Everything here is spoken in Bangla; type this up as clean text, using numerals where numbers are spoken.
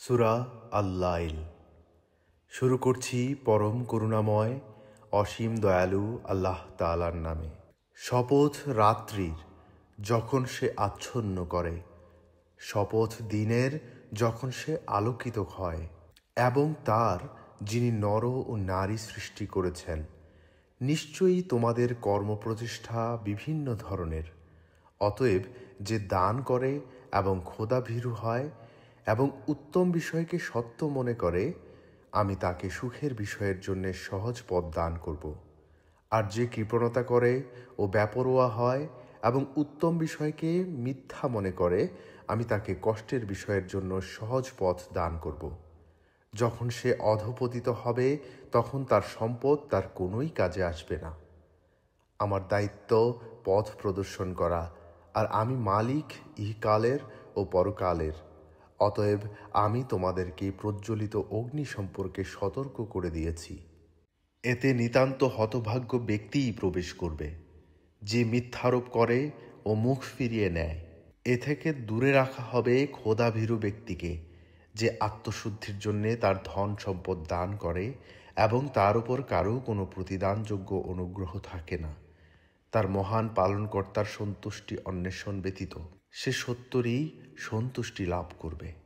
সূরা আল-লাইল। শুরু করছি পরম করুণাময় অসীম দয়ালু আল্লাহ তাআলার নামে। শপথ রাত্রির যখন সে আচ্ছন্ন করে, শপথ দিনের যখন সে আলোকিত হয়, এবং তার যিনি নর ও নারী সৃষ্টি করেছেন। নিশ্চয়ই তোমাদের কর্মপ্রচেষ্টা বিভিন্ন ধরনের। অতএব যে দান করে এবং খোদাভীরু হয় এবং উত্তম বিষয়কে সত্য মনে করে, আমি তাকে সুখের বিষয়ের জন্য সহজ পথ দান করব। আর যে কৃপণতা করে ও বেপরোয়া হয় এবং উত্তম বিষয়কে মিথ্যা মনে করে, আমি তাকে কষ্টের বিষয়ের জন্য সহজ পথ দান করব। যখন সে অধঃপতিত হবে, তখন তার সম্পদ তার কোনোই কাজে আসবে না। আমার দায়িত্ব পথ প্রদর্শন করা, আর আমি মালিক ইহকালের ও পরকালের। অতএব আমি তোমাদেরকে প্রজ্বলিত অগ্নি সম্পর্কে সতর্ক করে দিয়েছি। এতে নিতান্ত হতভাগ্য ব্যক্তিই প্রবেশ করবে, যে মিথ্যারোপ করে ও মুখ ফিরিয়ে নেয়। এ থেকে দূরে রাখা হবে খোদাভীরু ব্যক্তিকে, যে আত্মশুদ্ধির জন্যে তার ধন সম্পদ দান করে এবং তার উপর কারও কোনো প্রতিদানযোগ্য অনুগ্রহ থাকে না। তার মহান পালনকর্তার সন্তুষ্টি অন্বেষণ ব্যতীত সে সত্তরই সন্তুষ্টি লাভ করবে।